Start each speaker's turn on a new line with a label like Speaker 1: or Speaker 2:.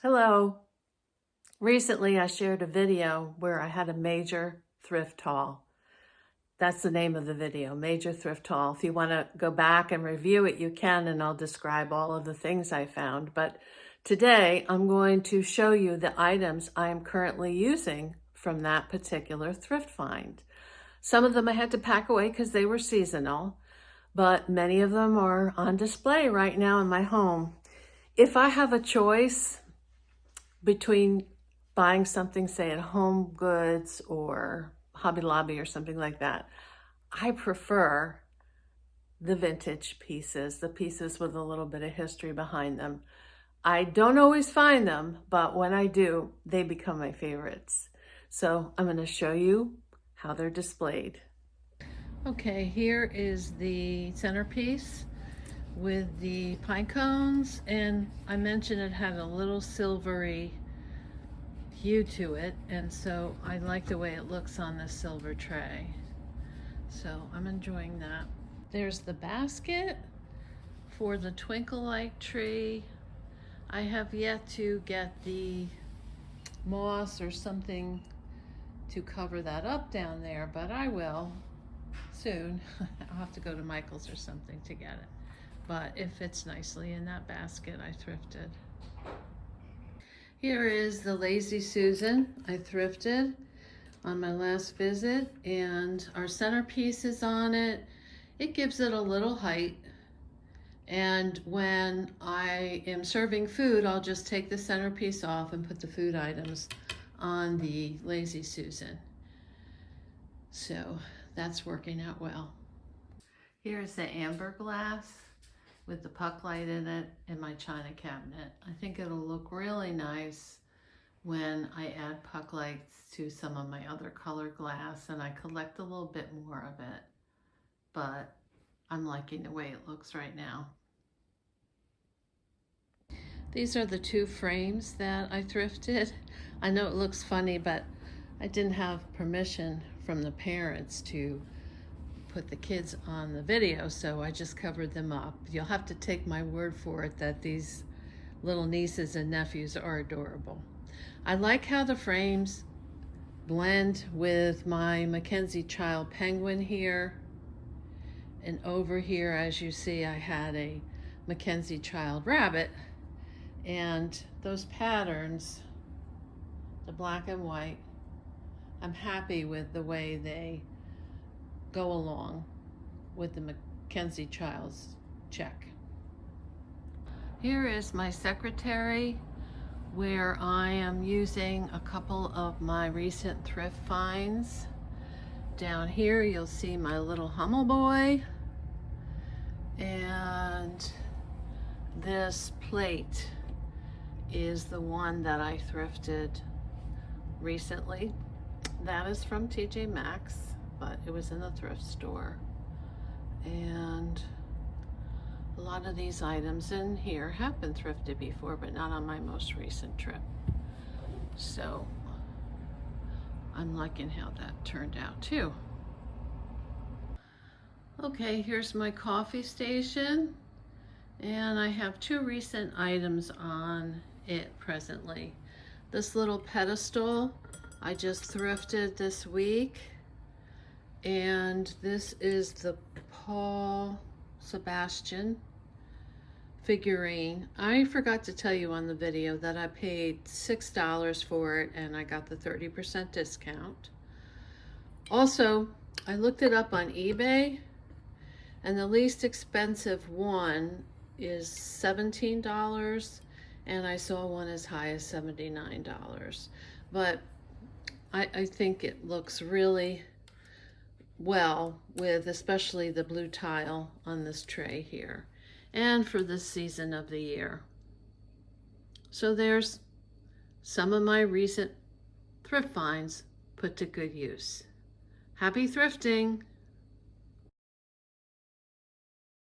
Speaker 1: Hello. Recently, I shared a video where I had a major thrift haul. That's the name of the video, Major Thrift Haul. If you want to go back and review it, you can, and I'll describe all of the things I found. But today, I'm going to show you the items I am currently using from that particular thrift find. Some of them I had to pack away because they were seasonal, but many of them are on display right now in my home. If I have a choice between buying something, say at Home Goods or Hobby Lobby or something like that, I prefer the vintage pieces, the pieces with a little bit of history behind them. I don't always find them, but when I do, they become my favorites. So I'm going to show you how they're displayed. Okay, here is the centerpiece with the pine cones, and I mentioned it had a little silvery hue to it, and so I like the way it looks on this silver tray. So I'm enjoying that. There's the basket for the twinkle light tree. I have yet to get the moss or something to cover that up down there, but I will soon. I'll have to go to Michael's or something to get it. But it fits nicely in that basket I thrifted. Here is the Lazy Susan I thrifted on my last visit, and our centerpiece is on it. It gives it a little height, and when I am serving food, I'll just take the centerpiece off and put the food items on the Lazy Susan. So that's working out well. Here's the amber glass with the puck light in it in my china cabinet. I think it'll look really nice when I add puck lights to some of my other colored glass, and I collect a little bit more of it, but I'm liking the way it looks right now. These are the two frames that I thrifted. I know it looks funny, but I didn't have permission from the parents to put the kids on the video, so I just covered them up. You'll have to take my word for it that these little nieces and nephews are adorable. I like how the frames blend with my Mackenzie Child penguin here. And over here, as you see, I had a Mackenzie Child rabbit. And those patterns, the black and white, I'm happy with the way they go along with the Mackenzie Child's check. Here is my secretary, where I am using a couple of my recent thrift finds. Down here you'll see my little Hummel boy, and this plate is the one that I thrifted recently. That is from TJ Maxx, but it was in the thrift store. And a lot of these items in here have been thrifted before, but not on my most recent trip. So I'm liking how that turned out too. Okay, here's my coffee station, and I have two recent items on it presently. This little pedestal I just thrifted this week, and this is the Paul Sebastian figurine. I forgot to tell you on the video that I paid $6 for it, and I got the 30% discount. Also, I looked it up on eBay, and the least expensive one is $17, and I saw one as high as $79. But I think it looks really well with especially the blue tile on this tray here, and for this season of the year. So there's some of my recent thrift finds put to good use. Happy thrifting!